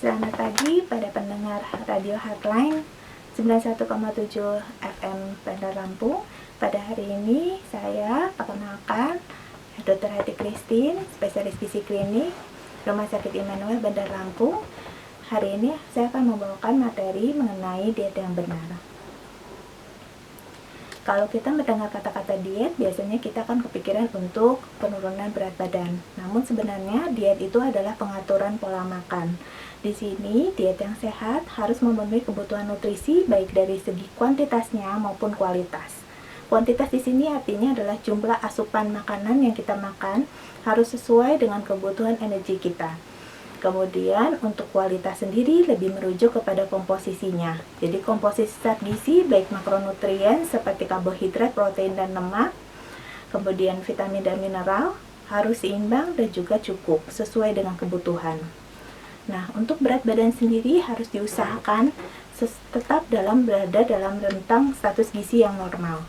Selamat pagi pada pendengar Radio Heartline 91,7 FM Bandar Lampung. Pada hari ini saya perkenalkan Dr. Hati Christine, spesialis gizi klinik Rumah Sakit Immanuel Bandar Lampung. Hari ini saya akan membawakan materi mengenai diet yang benar. Kalau kita mendengar kata-kata diet, biasanya kita akan kepikiran untuk penurunan berat badan. Namun sebenarnya diet itu adalah pengaturan pola makan. Di sini diet yang sehat harus memenuhi kebutuhan nutrisi baik dari segi kuantitasnya maupun kualitas. Kuantitas di sini artinya adalah jumlah asupan makanan yang kita makan harus sesuai dengan kebutuhan energi kita. Kemudian untuk kualitas sendiri lebih merujuk kepada komposisinya. Jadi komposisi zat gizi baik makronutrien seperti karbohidrat, protein, dan lemak, kemudian vitamin dan mineral harus seimbang dan juga cukup sesuai dengan kebutuhan. Nah, untuk berat badan sendiri harus diusahakan tetap berada dalam rentang status gizi yang normal,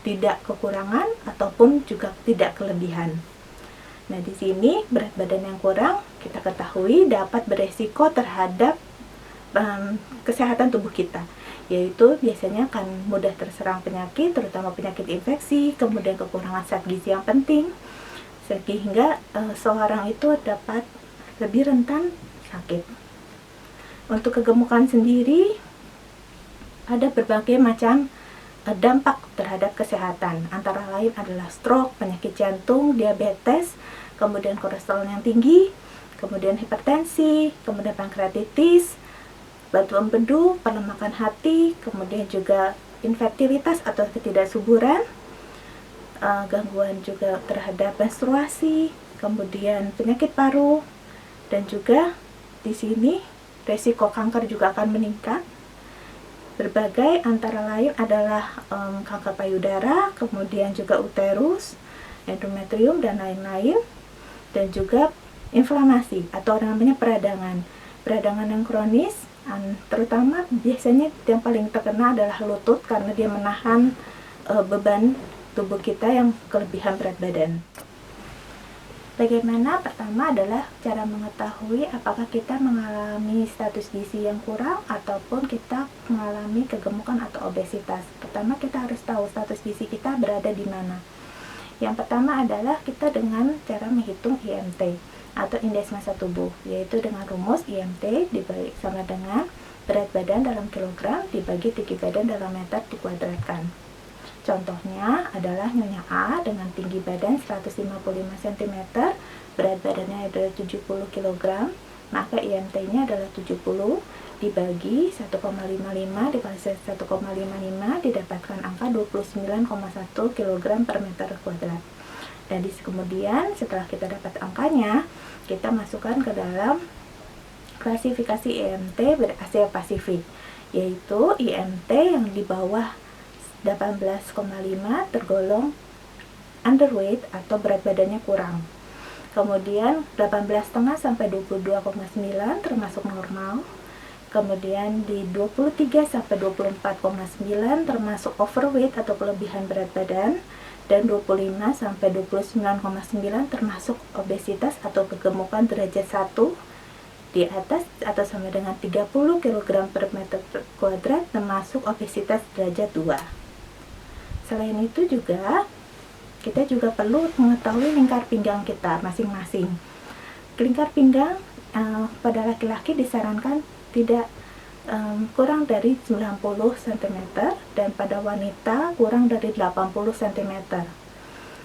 tidak kekurangan ataupun juga tidak kelebihan. Nah, di sini berat badan yang kurang kita ketahui dapat beresiko terhadap kesehatan tubuh kita, yaitu biasanya akan mudah terserang penyakit, terutama penyakit infeksi, kemudian kekurangan zat gizi yang penting, sehingga seorang itu dapat lebih rentan sakit. Untuk kegemukan sendiri ada berbagai macam dampak terhadap kesehatan, antara lain adalah stroke, penyakit jantung, diabetes, kemudian kolesterol yang tinggi, kemudian hipertensi, kemudian pankreatitis, batu empedu, pelemakan hati, kemudian juga infertilitas atau ketidaksuburan, gangguan juga terhadap menstruasi, kemudian penyakit paru, dan juga di sini resiko kanker juga akan meningkat. Berbagai antara lain adalah kanker payudara, kemudian juga uterus, endometrium, dan lain-lain, dan juga inflamasi atau namanya peradangan yang kronis, terutama biasanya yang paling terkena adalah lutut karena dia menahan beban tubuh kita yang kelebihan berat badan. Bagaimana? Pertama adalah cara mengetahui apakah kita mengalami status gizi yang kurang ataupun kita mengalami kegemukan atau obesitas. Pertama kita harus tahu status gizi kita berada di mana. Yang pertama adalah kita dengan cara menghitung IMT atau indeks massa tubuh, yaitu dengan rumus IMT dibagi sama dengan berat badan dalam kilogram dibagi tinggi badan dalam meter dikuadratkan. Contohnya adalah Nyonya A dengan tinggi badan 155 cm, berat badannya adalah 70 kg, maka IMT-nya adalah 70 dibagi 1,55 dikali 1,55 didapatkan angka 29,1 kg per meter kuadrat. Dan kemudian setelah kita dapat angkanya, kita masukkan ke dalam klasifikasi IMT Asia Pasifik, yaitu IMT yang di bawah 18,5 tergolong underweight atau berat badannya kurang. Kemudian 18,5 sampai 22,9 termasuk normal. Kemudian di 23 sampai 24,9 termasuk overweight atau kelebihan berat badan, dan 25 sampai 29,9 termasuk obesitas atau kegemukan derajat 1 di atas atau sama dengan 30 kg per meter kuadrat termasuk obesitas derajat 2. Selain itu juga kita juga perlu mengetahui lingkar pinggang kita masing-masing. Lingkar pinggang pada laki-laki disarankan tidak kurang dari 90 cm dan pada wanita kurang dari 80 cm.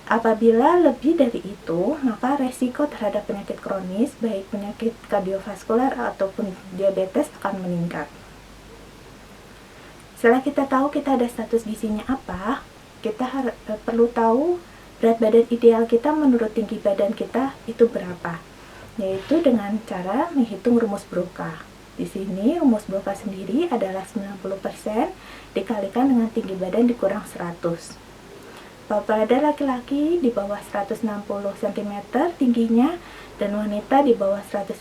Apabila lebih dari itu, maka resiko terhadap penyakit kronis baik penyakit kardiovaskular ataupun diabetes akan meningkat. Setelah kita tahu kita ada status gizinya apa, kita perlu tahu berat badan ideal kita menurut tinggi badan kita itu berapa, yaitu dengan cara menghitung rumus Broca. Di sini rumus Broca sendiri adalah 90% dikalikan dengan tinggi badan dikurang 100. Pada laki-laki di bawah 160 cm tingginya dan wanita di bawah 150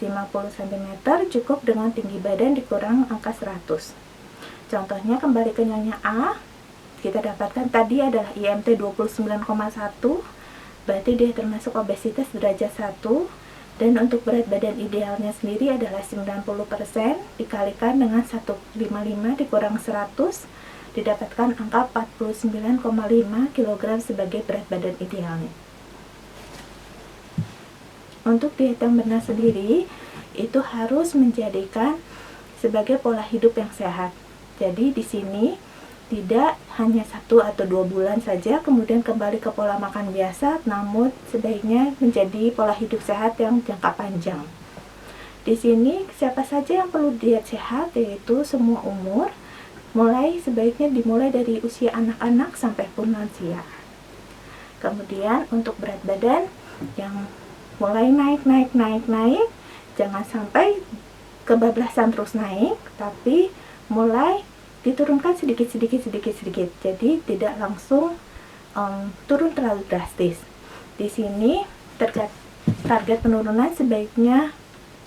cm cukup dengan tinggi badan dikurang angka 100. Contohnya kembali ke Nyonya A, kita dapatkan tadi adalah IMT 29,1, berarti dia termasuk obesitas derajat 1, Dan untuk berat badan idealnya sendiri adalah 90% dikalikan dengan 155 dikurang 100, didapatkan angka 49,5 kg sebagai berat badan idealnya. Untuk diet yang benar sendiri, itu harus menjadikan sebagai pola hidup yang sehat. Jadi di sini tidak hanya 1 atau 2 bulan saja kemudian kembali ke pola makan biasa, namun sebaiknya menjadi pola hidup sehat yang jangka panjang. Di sini siapa saja yang perlu diet sehat, yaitu semua umur, sebaiknya dimulai dari usia anak-anak sampai pun lansia. Kemudian untuk berat badan yang mulai naik, jangan sampai kebablasan terus naik, tapi mulai diturunkan sedikit. Jadi tidak langsung turun terlalu drastis. Di sini target penurunan sebaiknya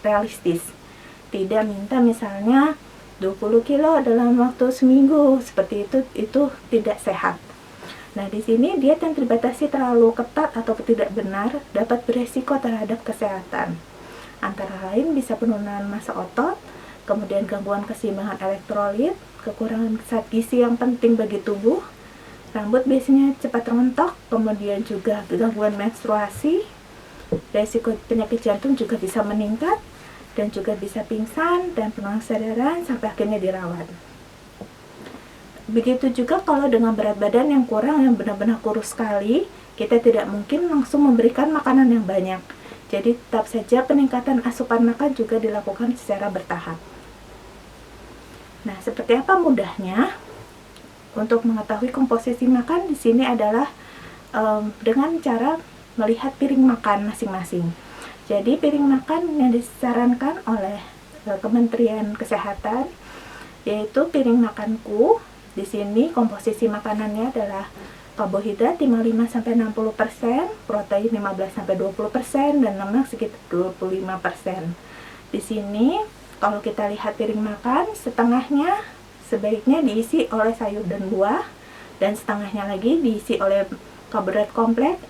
realistis. Tidak minta misalnya 20 kilo dalam waktu seminggu, seperti itu tidak sehat. Nah, di sini diet yang dibatasi terlalu ketat atau tidak benar dapat beresiko terhadap kesehatan. Antara lain bisa penurunan massa otot, kemudian gangguan keseimbangan elektrolit, kekurangan zat gizi yang penting bagi tubuh, rambut biasanya cepat rontok, kemudian juga gangguan menstruasi, resiko penyakit jantung juga bisa meningkat, dan juga bisa pingsan dan penurunan kesadaran sampai akhirnya dirawat. Begitu juga kalau dengan berat badan yang kurang, yang benar-benar kurus sekali, kita tidak mungkin langsung memberikan makanan yang banyak. Jadi tetap saja peningkatan asupan makan juga dilakukan secara bertahap. Nah, seperti apa mudahnya untuk mengetahui komposisi makan di sini adalah dengan cara melihat piring makan masing-masing. Jadi piring makan yang disarankan oleh Kementerian Kesehatan yaitu piring makanku. Di sini komposisi makanannya adalah karbohidrat 55-60%, protein 15-20%, dan lemak sekitar 25%. Di sini kalau kita lihat piring makan, setengahnya sebaiknya diisi oleh sayur dan buah, dan setengahnya lagi diisi oleh karbohidrat kompleks,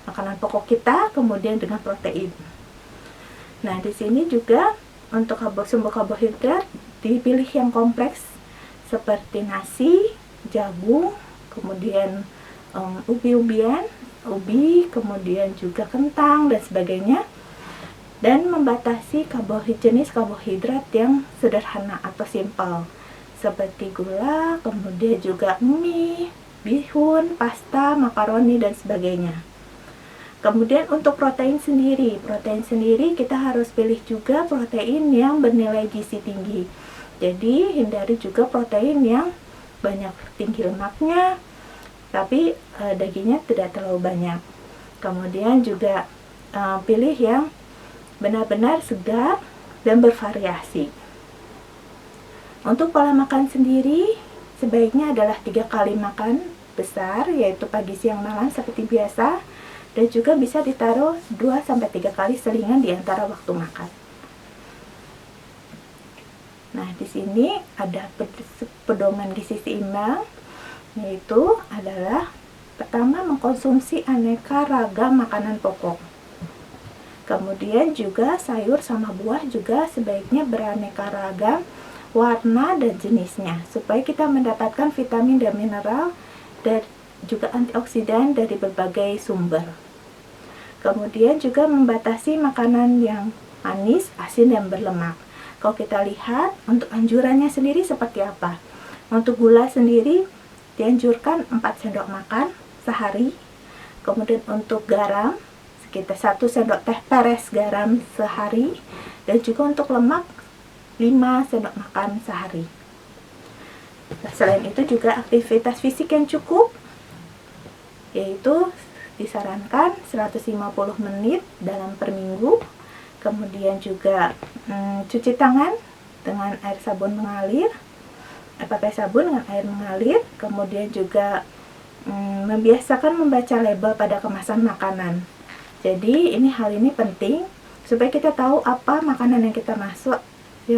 makanan pokok kita, kemudian dengan protein. Nah, di sini juga untuk sumber karbohidrat dipilih yang kompleks seperti nasi, jagung, kemudian ubi-ubian, kemudian juga kentang dan sebagainya. Dan membatasi jenis karbohidrat yang sederhana atau simpel seperti gula, kemudian juga mie, bihun, pasta, makaroni, dan sebagainya. Kemudian untuk protein sendiri kita harus pilih juga protein yang bernilai gizi tinggi. Jadi hindari juga protein yang tinggi lemaknya, tapi dagingnya tidak terlalu banyak. Kemudian juga pilih yang benar-benar segar dan bervariasi. Untuk pola makan sendiri sebaiknya adalah 3 kali makan besar, yaitu pagi, siang, malam seperti biasa, dan juga bisa ditaruh 2-3 kali selingan di antara waktu makan. Nah, di sini ada pedoman gizi seimbang, yaitu adalah pertama mengkonsumsi aneka ragam makanan pokok. Kemudian juga sayur sama buah juga sebaiknya beraneka ragam warna dan jenisnya, supaya kita mendapatkan vitamin dan mineral dan juga antioksidan dari berbagai sumber. Kemudian juga membatasi makanan yang manis, asin, dan berlemak. Kalau kita lihat untuk anjurannya sendiri seperti apa. Untuk gula sendiri dianjurkan 4 sendok makan sehari. Kemudian untuk garam sekitar 1 sendok teh peres garam sehari, dan juga untuk lemak 5 sendok makan sehari. Selain itu juga aktivitas fisik yang cukup, yaitu disarankan 150 menit dalam per minggu. Kemudian juga cuci tangan dengan air sabun mengalir, pakai sabun dengan air mengalir. Kemudian juga membiasakan membaca label pada kemasan makanan. Jadi hal ini penting supaya kita tahu apa makanan yang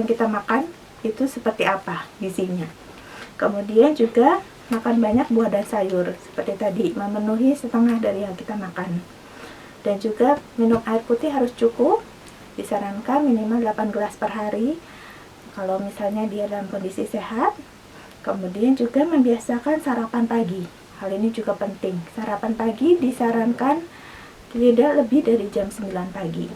kita makan itu seperti apa gizinya. Kemudian juga makan banyak buah dan sayur seperti tadi, memenuhi setengah dari yang kita makan. Dan juga minum air putih harus cukup Disarankan minimal 8 gelas per hari kalau misalnya dia dalam kondisi sehat. Kemudian juga membiasakan sarapan pagi. Hal ini juga penting. Sarapan pagi disarankan tidak lebih dari jam 9 pagi.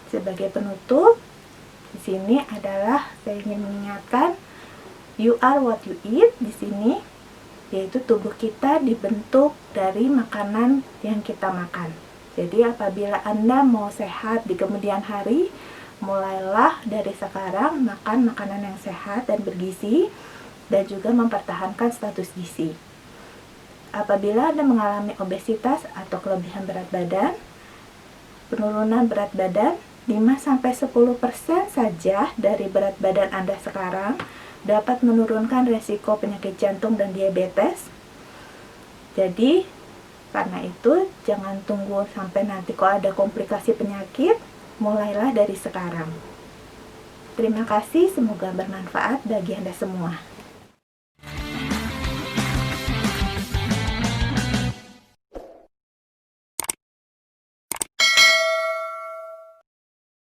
Sebagai penutup, di sini adalah saya ingin mengingatkan, you are what you eat di sini, yaitu tubuh kita dibentuk dari makanan yang kita makan. Jadi apabila Anda mau sehat di kemudian hari, mulailah dari sekarang makan makanan yang sehat dan bergizi, dan juga mempertahankan status gizi. Apabila Anda mengalami obesitas atau kelebihan berat badan, penurunan berat badan 5-10% saja dari berat badan Anda sekarang dapat menurunkan resiko penyakit jantung dan diabetes. Jadi, karena itu jangan tunggu sampai nanti kok ada komplikasi penyakit, mulailah dari sekarang. Terima kasih, semoga bermanfaat bagi Anda semua.